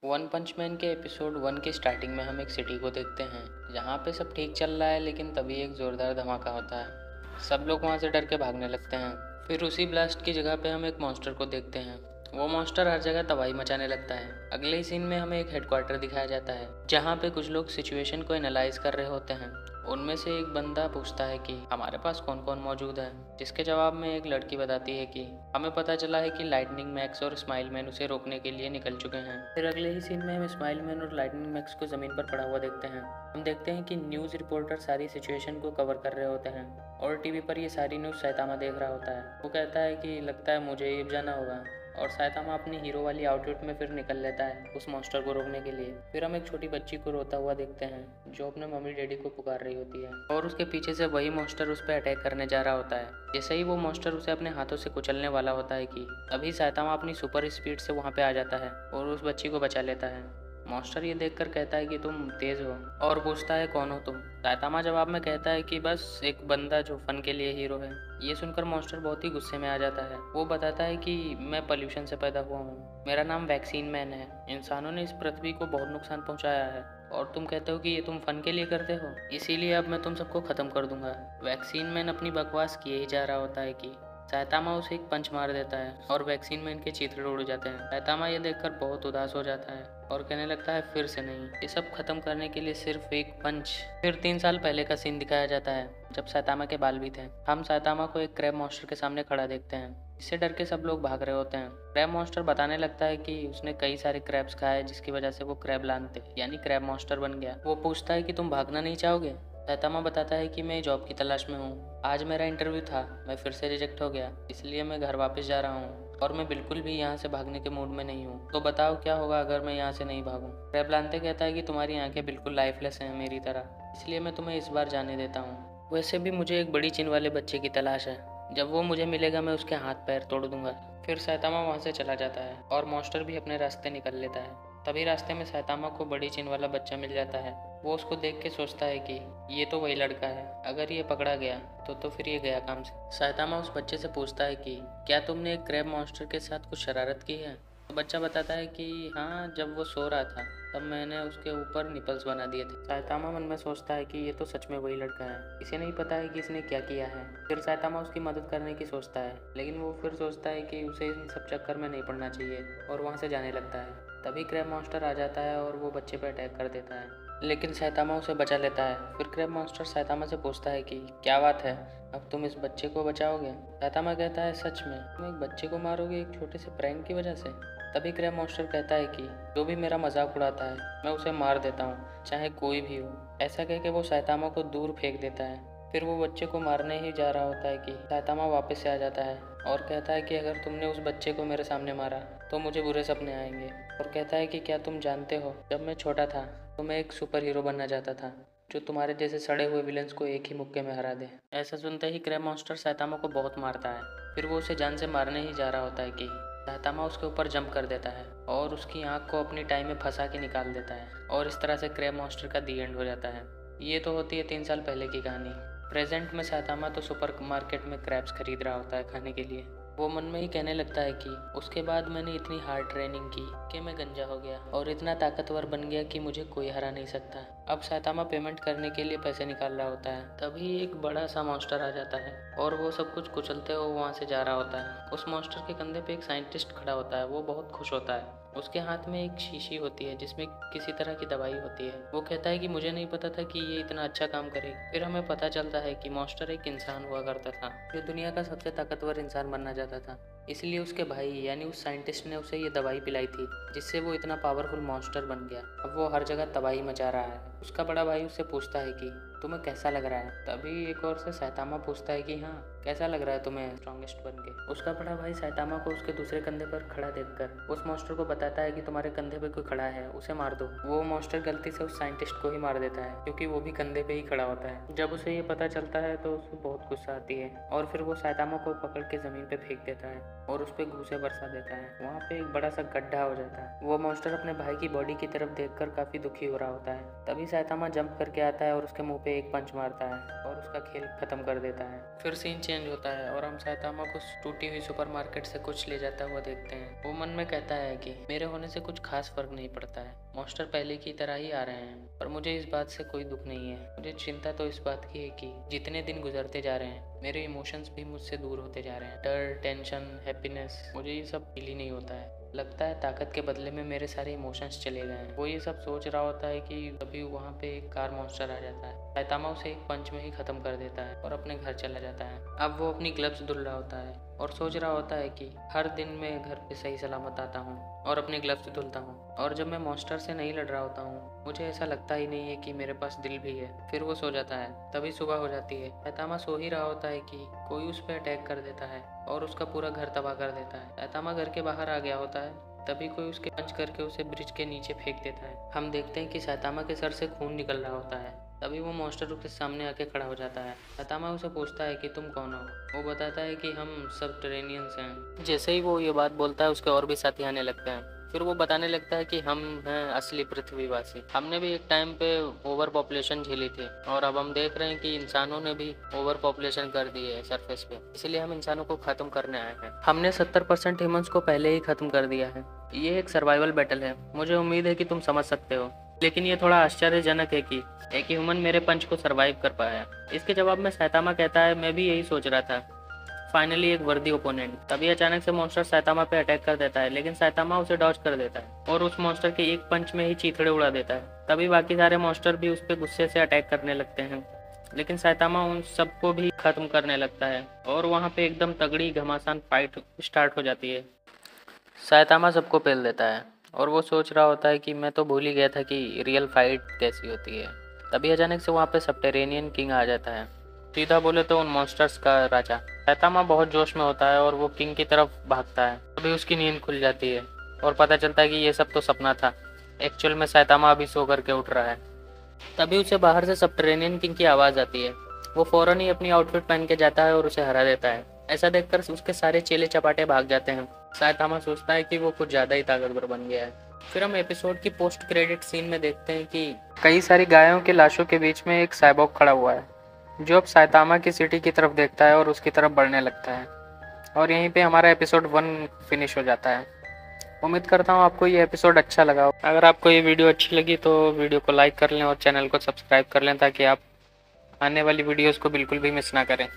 One पंच man के episode 1 की starting में हम एक सिटी को देखते हैं जहाँ पे सब ठीक चल रहा है, लेकिन तभी एक ज़ोरदार धमाका होता है। सब लोग वहाँ से डर के भागने लगते हैं। फिर उसी ब्लास्ट की जगह पे हम एक मॉन्स्टर को देखते हैं। वो मॉन्स्टर हर जगह तबाही मचाने लगता है। अगले ही सीन में हमें एक हेडक्वार्टर दिखाया जाता है जहाँ पे कुछ लोग सिचुएशन को एनालाइज कर रहे होते हैं। उनमें से एक बंदा पूछता है कि हमारे पास कौन कौन मौजूद है, जिसके जवाब में एक लड़की बताती है कि हमें पता चला है कि लाइटनिंग मैक्स और स्माइल मैन उसे रोकने के लिए निकल चुके हैं। फिर अगले ही सीन में हम स्माइल मैन और लाइटनिंग मैक्स को ज़मीन पर पड़ा हुआ देखते हैं। हम देखते हैं कि न्यूज़ रिपोर्टर सारी सिचुएशन को कवर कर रहे होते हैं और टीवी पर ये सारी न्यूज़ सैतामा देख रहा होता है। वो कहता है कि लगता है मुझे ये जाना होगा, और सैतामा अपनी हीरो वाली आउटफिट में फिर निकल लेता है उस मॉन्स्टर को रोकने के लिए। फिर हम एक छोटी बच्ची को रोता हुआ देखते हैं जो अपने मम्मी डैडी को पुकार रही होती है, और उसके पीछे से वही मॉन्स्टर उस पर अटैक करने जा रहा होता है। जैसे ही वो मॉन्स्टर उसे अपने हाथों से कुचलने वाला होता है कि तभी सैतामा अपनी सुपर स्पीड से वहाँ पे आ जाता है और उस बच्ची को बचा लेता है। मॉन्स्टर ये देखकर कहता है कि तुम तेज हो, और पूछता है कौन हो तुम। सैतामा जवाब में कहता है कि बस एक बंदा जो फन के लिए हीरो है। ये सुनकर मॉन्स्टर बहुत ही गुस्से में आ जाता है। वो बताता है कि मैं पोल्यूशन से पैदा हुआ हूँ, मेरा नाम वैक्सीन मैन है, इंसानों ने इस पृथ्वी को बहुत नुकसान पहुँचाया है, और तुम कहते हो कि ये तुम फन के लिए करते हो, इसीलिए अब मैं तुम सबको ख़त्म कर दूंगा। वैक्सीन मैन अपनी बकवास किए ही जा रहा होता है कि सैतामा उसे एक पंच मार देता है और वैक्सीन मैन के चित्र उड़ जाते हैं। सैतामा ये देखकर बहुत उदास हो जाता है और कहने लगता है फिर से नहीं, ये सब खत्म करने के लिए सिर्फ एक पंच। फिर 3 साल पहले का सीन दिखाया जाता है जब सैतामा के बाल भी थे। हम सैतामा को एक क्रैब मॉन्स्टर के सामने खड़ा देखते हैं। इससे डर के सब लोग भाग रहे होते हैं। क्रैब मॉन्स्टर बताने लगता है कि उसने कई सारे क्रैब्स खाए जिसकी वजह से वो क्रैब लानते यानी क्रैब मॉन्स्टर बन गया। वो पूछता है कि तुम भागना नहीं चाहोगे। सैतामा बताता है कि मैं जॉब की तलाश में हूँ, आज मेरा इंटरव्यू था, मैं फिर से रिजेक्ट हो गया, इसलिए मैं घर वापस जा रहा हूँ, और मैं बिल्कुल भी यहाँ से भागने के मूड में नहीं हूँ। तो बताओ क्या होगा अगर मैं यहाँ से नहीं भागूँ। क्रैबलांते कहता है कि तुम्हारी आंखें बिल्कुल लाइफलेस हैं मेरी तरह, इसलिए मैं तुम्हें इस बार जाने देता हूँ। वैसे भी मुझे एक बड़ी चिन वाले बच्चे की तलाश है, जब वो मुझे मिलेगा मैं उसके हाथ पैर तोड़ दूंगा। फिर सैतामा वहाँ से चला जाता है और मॉन्स्टर भी अपने रास्ते निकल लेता है। तभी रास्ते में सैतामा को बड़ी चिन वाला बच्चा मिल जाता है। वो उसको देख के सोचता है कि ये तो वही लड़का है, अगर ये पकड़ा गया तो फिर ये गया काम से। सैतामा उस बच्चे से पूछता है कि क्या तुमने एक क्रैब मॉन्स्टर के साथ कुछ शरारत की है। तो बच्चा बताता है कि हाँ, जब वो सो रहा था तब मैंने उसके ऊपर निपल्स बना दिए थे। सैतामा मन में सोचता है कि ये तो सच में वही लड़का है, इसे नहीं पता है कि इसने क्या किया है। फिर सैतामा उसकी मदद करने की सोचता है, लेकिन वो फिर सोचता है कि उसे इन सब चक्कर में नहीं पड़ना चाहिए और वहाँ से जाने लगता है। तभी क्रैब मॉन्स्टर आ जाता है और वो बच्चे पर अटैक कर देता है, लेकिन सैतामा उसे बचा लेता है। फिर क्रैब मॉन्स्टर सैतामा से पूछता है कि क्या बात है, अब तुम इस बच्चे को बचाओगे। सैतामा कहता है सच में तुम एक बच्चे को मारोगे एक छोटे से प्रैंक की वजह से। तभी क्रैब मॉन्स्टर कहता है कि जो भी मेरा मजाक उड़ाता है मैं उसे मार देता हूँ, चाहे कोई भी हो। ऐसा कह के वो सैतामा को दूर फेंक देता है। फिर वो बच्चे को मारने ही जा रहा होता है कि सैतामा वापस से आ जाता है और कहता है कि अगर तुमने उस बच्चे को मेरे सामने मारा तो मुझे बुरे सपने आएंगे। और कहता है कि क्या तुम जानते हो, जब मैं छोटा था तो मैं एक सुपर हीरो बनना चाहता था जो तुम्हारे जैसे सड़े हुए विलन्स को एक ही मुक्के में हरा दे। ऐसा सुनते ही क्रैब मॉन्स्टर सैतामा को बहुत मारता है। फिर वो उसे जान से मारने ही जा रहा होता है कि सैतामा उसके ऊपर जंप कर देता है और उसकी आंख को अपनी टाई में फंसा के निकाल देता है, और इस तरह से क्रैब मॉन्स्टर का दी एंड हो जाता है। ये तो होती है 3 साल पहले की कहानी। प्रेजेंट में सैतामा तो सुपर मार्केट में क्रैब्स खरीद रहा होता है खाने के लिए। वो मन में ही कहने लगता है कि उसके बाद मैंने इतनी हार्ड ट्रेनिंग की कि मैं गंजा हो गया और इतना ताकतवर बन गया कि मुझे कोई हरा नहीं सकता। अब सैतामा पेमेंट करने के लिए पैसे निकाल रहा होता है, तभी एक बड़ा सा मॉन्स्टर आ जाता है और वो सब कुछ कुचलते हुए वहाँ से जा रहा होता है। उस मॉन्स्टर के कंधे पे एक साइंटिस्ट खड़ा होता है। वो बहुत खुश होता है। उसके हाथ में एक शीशी होती है जिसमें किसी तरह की दवाई होती है। वो कहता है कि मुझे नहीं पता था कि ये इतना अच्छा काम करे। फिर हमें पता चलता है कि मॉन्स्टर एक इंसान हुआ करता था जो दुनिया का सबसे ताकतवर इंसान बनना चाहता था, इसलिए उसके भाई यानी उस साइंटिस्ट ने उसे ये दवाई पिलाई थी जिससे वो इतना पावरफुल मॉन्स्टर बन गया। अब वो हर जगह तबाही मचा रहा है। उसका बड़ा भाई उससे पूछता है कि तुम्हें कैसा लग रहा है। तभी एक और से सैतामा पूछता है कि हाँ, कैसा लग रहा है तुम्हें स्ट्रॉन्गेस्ट बन के। उसका बड़ा भाई सैतामा को उसके दूसरे कंधे पर खड़ा देखकर उस मॉन्स्टर को बताता है कि तुम्हारे कंधे पे कोई खड़ा है, उसे मार दो। वो मॉन्स्टर गलती से उस साइंटिस्ट को ही मार देता है क्योंकि वो भी कंधे पे ही खड़ा होता है। जब उसे ये पता चलता है तो उसे बहुत गुस्सा आती है और फिर वो सैतामा को पकड़ के जमीन पे फेंक देता है। और उस पर घूसे बरसा देता है। वहाँ पे एक बड़ा सा गड्ढा हो जाता है। वो मॉन्स्टर अपने भाई की बॉडी की तरफ देखकर काफ़ी दुखी हो रहा होता है। तभी साइतामा जंप करके आता है और उसके मुंह पे एक पंच मारता है और उसका खेल खत्म कर देता है। फिर सीन चेंज होता है और हम साइतामा को टूटी हुई सुपरमार्केट से कुछ ले जाता हुआ देखते हैं। वो मन में कहता है कि मेरे होने से कुछ खास फर्क नहीं पड़ता है, मॉन्स्टर पहले की तरह ही आ रहे हैं, पर मुझे इस बात से कोई दुख नहीं है। मुझे चिंता तो इस बात की है कि जितने दिन गुजरते जा रहे हैं मेरे इमोशंस भी मुझसे दूर होते जा रहे हैं। डर, टेंशन, हैप्पीनेस, मुझे ये सब फील ही नहीं होता है। लगता है ताकत के बदले में मेरे सारे इमोशंस चले गए हैं। वो ये सब सोच रहा होता है कि तभी वहाँ पे एक कार मॉन्स्टर आ जाता है। साइतामा उसे एक पंच में ही खत्म कर देता है और अपने घर चला जाता है। अब वो अपनी ग्लव्स धुल रहा होता है और सोच रहा होता है कि हर दिन मैं घर पे सही सलामत आता हूँ और अपनी ग्लव्स धुलता हूँ, और जब मैं मॉन्स्टर से नहीं लड़ रहा होता हूँ मुझे ऐसा लगता ही नहीं है कि मेरे पास दिल भी है। फिर वो सो जाता है। तभी सुबह हो जाती है। साइतामा सो ही रहा होता है कि कोई उस पर अटैक कर देता है और उसका पूरा घर तबाह कर देता है। साइतामा घर के बाहर आ गया होता है। तभी कोई उसके पंच करके उसे ब्रिज के नीचे फेंक देता है। हम देखते हैं कि साइतामा के सर से खून निकल रहा होता है। तभी वो मॉन्स्टर उसके सामने आके खड़ा हो जाता है। साइतामा उसे पूछता है कि तुम कौन हो। वो बताता है कि हम सबटेरेनियंस हैं। जैसे ही वो ये बात बोलता है उसके और भी साथी आने लगते हैं। फिर वो बताने लगता है कि हम हैं असली पृथ्वीवासी। हमने भी एक टाइम पे ओवर पॉपुलेशन झेली थी और अब हम देख रहे हैं कि इंसानों ने भी ओवर पॉपुलेशन कर दी है सरफेस पे, इसलिए हम इंसानों को खत्म करने आए हैं। हमने 70% ह्यूमंस को पहले ही खत्म कर दिया है। ये एक सर्वाइवल बैटल है, मुझे उम्मीद है कि तुम समझ सकते हो, लेकिन ये थोड़ा आश्चर्यजनक है कि एक ह्यूमन मेरे पंच को सरवाइव कर पाया। इसके जवाब में साइतामा कहता है मैं भी यही सोच रहा था, फाइनली एक वर्दी ओपोनेंट। तभी अचानक से मॉन्स्टर साइतामा पे अटैक कर देता है, लेकिन साइतामा उसे डॉज कर देता है और उस मॉन्स्टर के एक पंच में ही चीथड़े उड़ा देता है। तभी बाकी सारे मॉन्स्टर भी उस पर गुस्से से अटैक करने लगते हैं, लेकिन साइतामा उन सबको भी खत्म करने लगता है और वहाँ पे एकदम तगड़ी घमासान फाइट स्टार्ट हो जाती है। साइतामा सबको पेल देता है और वो सोच रहा होता है कि मैं तो भूल ही गया था कि रियल फाइट कैसी होती है। तभी अचानक से वहाँ पे सबटेरेनियन किंग आ जाता है, सीधा बोले तो उन मॉन्स्टर्स का राजा। साइतामा बहुत जोश में होता है और वो किंग की तरफ भागता है। तभी उसकी नींद खुल जाती है और पता चलता है कि ये सब तो सपना था, एक्चुअल में साइतामा अभी सो करके उठ रहा है। तभी उसे बाहर से सबटेरेनियन किंग की आवाज़ आती है। वो फौरन ही अपनी आउटफिट पहन के जाता है और उसे हरा देता है। ऐसा देखकर उसके सारे चेले चपाटे भाग जाते हैं। साइतामा सोचता है कि वो कुछ ज़्यादा ही ताकतवर बन गया है। फिर हम एपिसोड की पोस्ट क्रेडिट सीन में देखते हैं कि कई सारी गायों की लाशों के बीच में एक साइबॉग खड़ा हुआ है, जो अब साइतामा की सिटी की तरफ देखता है और उसकी तरफ बढ़ने लगता है। और यहीं पे हमारा एपिसोड 1 फिनिश हो जाता है। उम्मीद करता हूँ आपको ये एपिसोड अच्छा लगा हो। अगर आपको ये वीडियो अच्छी लगी तो वीडियो को लाइक कर लें और चैनल को सब्सक्राइब कर लें ताकि आप आने वाली वीडियोस को बिल्कुल भी मिस ना करें।